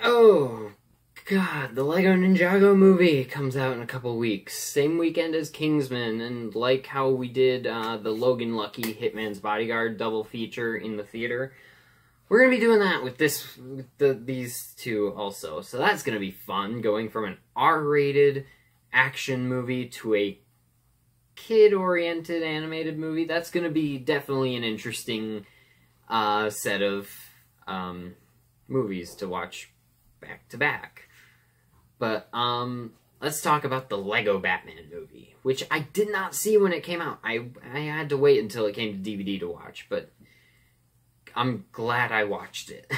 Oh, God, the Lego Ninjago movie comes out in a couple weeks. Same weekend as Kingsman, and like how we did the Logan Lucky Hitman's Bodyguard double feature in the theater, we're going to be doing that with these two also. So that's going to be fun, going from an R-rated action movie to a kid-oriented animated movie. That's going to be definitely an interesting set of movies to watch back to back. But let's talk about the Lego Batman movie, which I did not see when it came out. I had to wait until it came to DVD to watch, but I'm glad I watched it.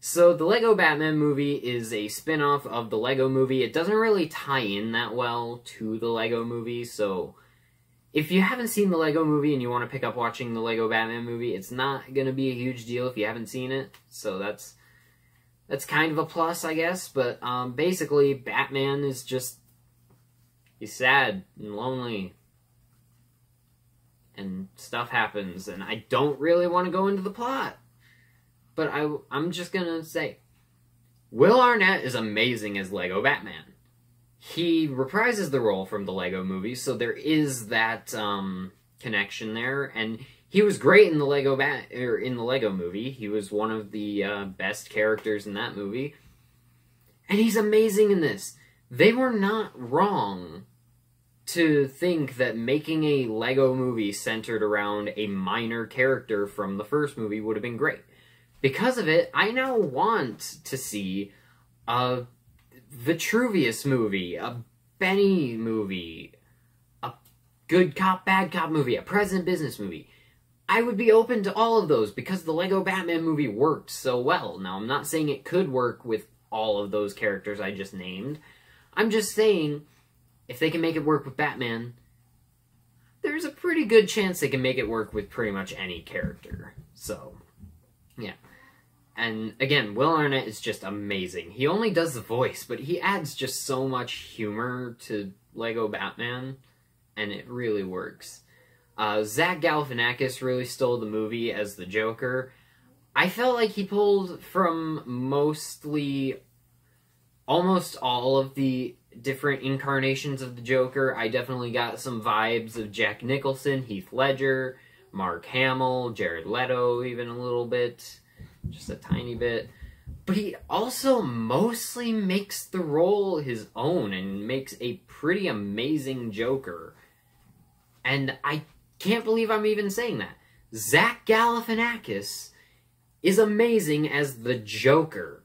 So the Lego Batman movie is a spin-off of the Lego movie. It doesn't really tie in that well to the Lego movie, so if you haven't seen the Lego movie and you want to pick up watching the Lego Batman movie, it's not going to be a huge deal if you haven't seen it, so that's kind of a plus, I guess. But basically, Batman is just, he's sad and lonely, and stuff happens, and I don't really want to go into the plot. But I'm just gonna say, Will Arnett is amazing as Lego Batman. He reprises the role from the Lego movie, so there is that connection there, and he was great in the Lego movie. He was one of the best characters in that movie, and he's amazing in this. They were not wrong to think that making a Lego movie centered around a minor character from the first movie would have been great. Because of it, I now want to see a Vitruvius movie, a Benny movie, a good cop, bad cop movie, a President Business movie. I would be open to all of those because the Lego Batman movie worked so well. Now, I'm not saying it could work with all of those characters I just named. I'm just saying, if they can make it work with Batman, there's a pretty good chance they can make it work with pretty much any character. So, yeah. And again, Will Arnett is just amazing. He only does the voice, but he adds just so much humor to Lego Batman, and it really works. Zach Galifianakis really stole the movie as the Joker. I felt like he pulled from almost all of the different incarnations of the Joker. I definitely got some vibes of Jack Nicholson, Heath Ledger, Mark Hamill, Jared Leto even a little bit. Just a tiny bit. But he also mostly makes the role his own and makes a pretty amazing Joker. And I can't believe I'm even saying that. Zach Galifianakis is amazing as the Joker.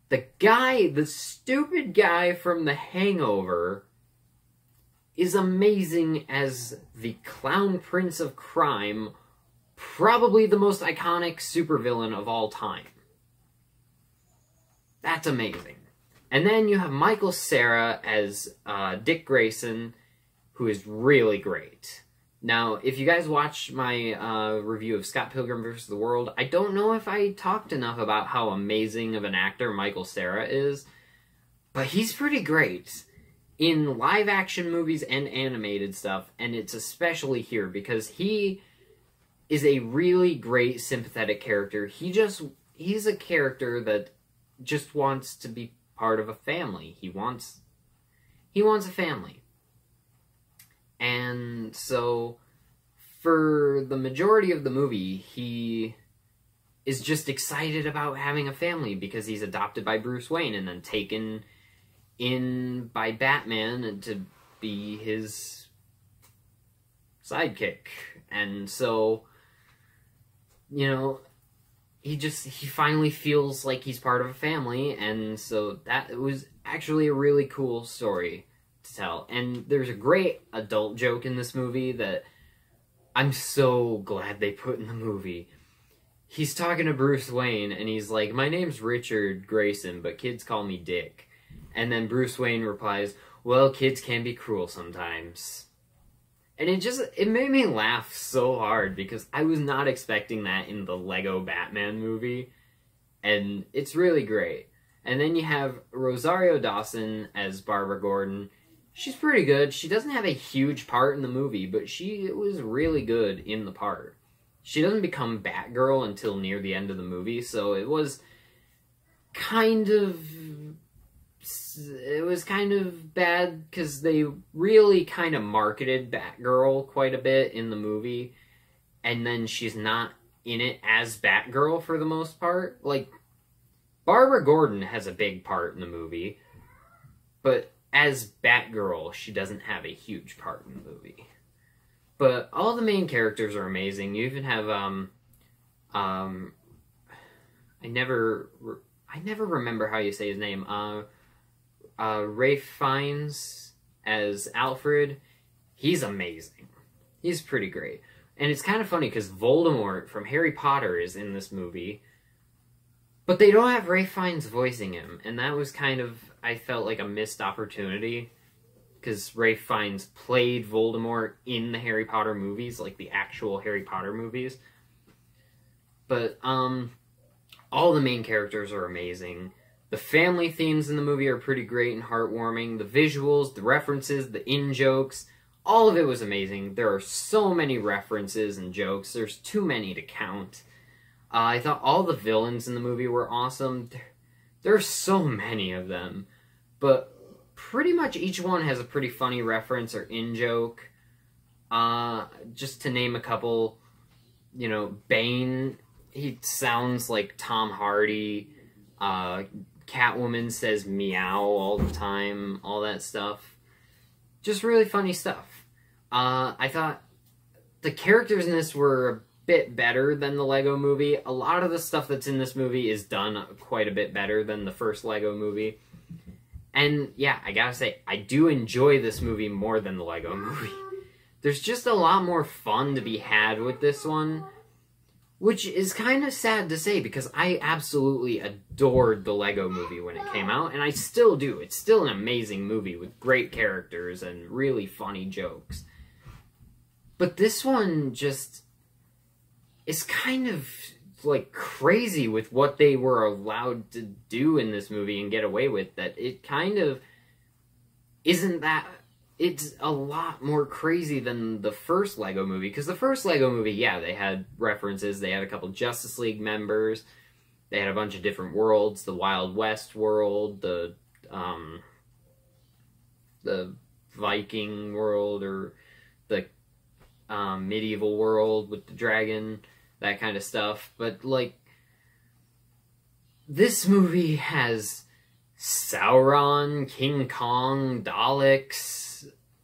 The stupid guy from The Hangover is amazing as the Clown Prince of Crime, probably the most iconic supervillain of all time. That's amazing. And then you have Michael Cera as Dick Grayson, who is really great. Now, if you guys watched my review of Scott Pilgrim vs. the World, I don't know if I talked enough about how amazing of an actor Michael Cera is, but he's pretty great in live-action movies and animated stuff, and it's especially here because he is a really great sympathetic character. He's a character that just wants to be part of a family. He wants a family. And so for the majority of the movie, he is just excited about having a family because he's adopted by Bruce Wayne and then taken in by Batman to be his sidekick. And so, you know, he finally feels like he's part of a family, and so that was actually a really cool story to tell. And there's a great adult joke in this movie that I'm so glad they put in the movie. He's talking to Bruce Wayne, and he's like, "My name's Richard Grayson, but kids call me Dick." And then Bruce Wayne replies, "Well, kids can be cruel sometimes." And it made me laugh so hard because I was not expecting that in the Lego Batman movie. And it's really great. And then you have Rosario Dawson as Barbara Gordon. She's pretty good. She doesn't have a huge part in the movie, but she was really good in the part. She doesn't become Batgirl until near the end of the movie, so it was kind of bad because they really kind of marketed Batgirl quite a bit in the movie, and then she's not in it as Batgirl for the most part. Like, Barbara Gordon has a big part in the movie, but as Batgirl, she doesn't have a huge part in the movie. But all the main characters are amazing. You even have I never remember how you say his name. Ralph Fiennes as Alfred. He's amazing. He's pretty great. And it's kind of funny because Voldemort from Harry Potter is in this movie, but they don't have Ralph Fiennes voicing him, and that was kind of, I felt like, a missed opportunity, because Ralph Fiennes played Voldemort in the Harry Potter movies, like the actual Harry Potter movies. But all the main characters are amazing. The family themes in the movie are pretty great and heartwarming. The visuals, the references, the in-jokes, all of it was amazing. There are so many references and jokes. There's too many to count. I thought all the villains in the movie were awesome. There's so many of them. But pretty much each one has a pretty funny reference or in-joke. Just to name a couple, you know, Bane, he sounds like Tom Hardy. Catwoman says meow all the time, all that stuff. Just really funny stuff. I thought the characters in this were a bit better than the Lego movie. A lot of the stuff that's in this movie is done quite a bit better than the first Lego movie. And yeah, I gotta say, I do enjoy this movie more than the Lego movie. There's just a lot more fun to be had with this one, which is kind of sad to say because I absolutely adored the Lego movie when it came out, and I still do. It's still an amazing movie with great characters and really funny jokes. But this one just is kind of like crazy with what they were allowed to do in this movie and get away with, that it kind of isn't that... It's a lot more crazy than the first Lego movie, because the first Lego movie, yeah, they had references, they had a couple Justice League members, they had a bunch of different worlds, the Wild West world, the Viking world, or the medieval world with the dragon, that kind of stuff. But, like, this movie has Sauron, King Kong, Daleks,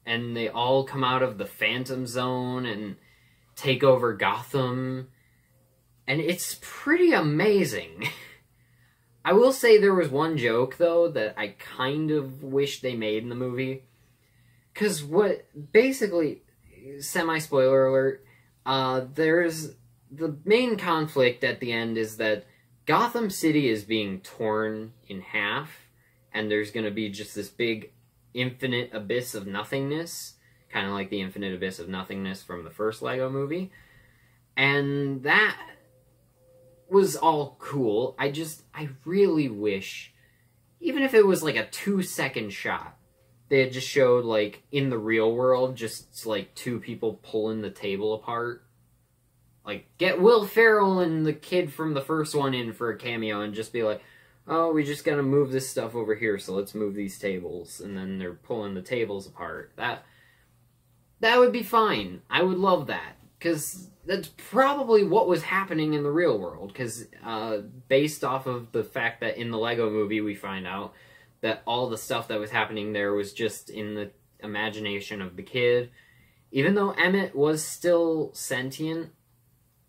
and they all come out of the Phantom Zone and take over Gotham, and it's pretty amazing. I will say there was one joke, though, that I kind of wish they made in the movie, because what, basically, semi-spoiler alert, there's, the main conflict at the end is that Gotham City is being torn in half, and there's going to be just this big infinite abyss of nothingness, kind of like the infinite abyss of nothingness from the first Lego movie. And that was all cool. I really wish, even if it was like a 2-second shot, they had just showed, like, in the real world, just, like, two people pulling the table apart. Like, get Will Ferrell and the kid from the first one in for a cameo and just be like, oh, we just gotta move this stuff over here, so let's move these tables. And then they're pulling the tables apart. That would be fine. I would love that. Because that's probably what was happening in the real world. Because based off of the fact that in the Lego movie we find out that all the stuff that was happening there was just in the imagination of the kid. Even though Emmett was still sentient,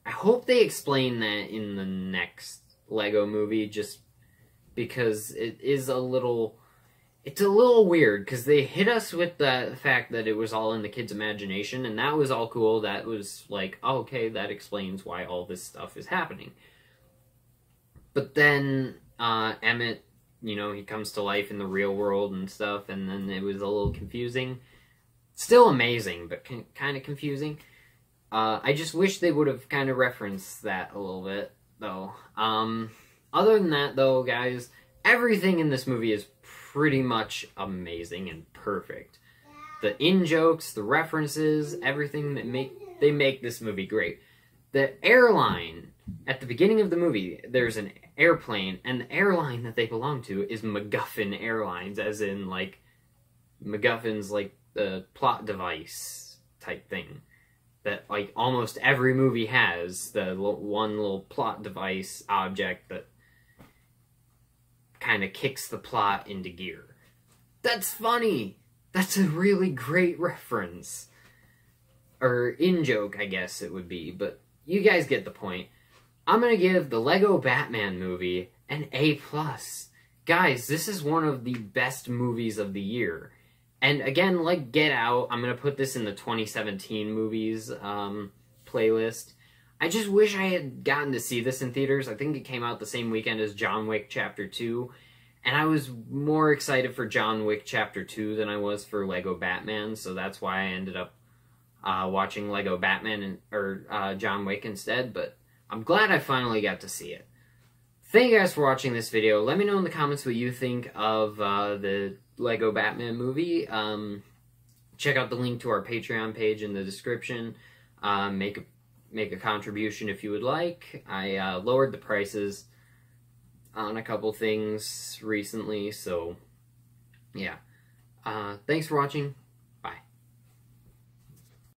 I hope they explain that in the next Lego movie, just because it is it's a little weird, because they hit us with the fact that it was all in the kid's imagination, and that was all cool. That was like, oh, okay, that explains why all this stuff is happening. But then Emmett, you know, he comes to life in the real world and stuff, and then it was a little confusing. Still amazing, but kind of confusing. I just wish they would have kind of referenced that a little bit, though. Other than that, though, guys, everything in this movie is pretty much amazing and perfect. The in-jokes, the references, everything that they make this movie great. The airline, at the beginning of the movie, there's an airplane, and the airline that they belong to is MacGuffin Airlines, as in, like, MacGuffin's, like, the plot device type thing that, like, almost every movie has, the one little plot device object that kind of kicks the plot into gear. That's funny! That's a really great reference. Or in-joke, I guess it would be, but you guys get the point. I'm gonna give the Lego Batman movie an A+. Guys, this is one of the best movies of the year. And again, like Get Out, I'm gonna put this in the 2017 movies playlist. I just wish I had gotten to see this in theaters. I think it came out the same weekend as John Wick Chapter 2. And I was more excited for John Wick Chapter 2 than I was for Lego Batman, so that's why I ended up watching Lego Batman or John Wick instead, but I'm glad I finally got to see it. Thank you guys for watching this video. Let me know in the comments what you think of the Lego Batman movie. Check out the link to our Patreon page in the description. Make a contribution if you would like. I lowered the prices on a couple things recently, so yeah. Thanks for watching.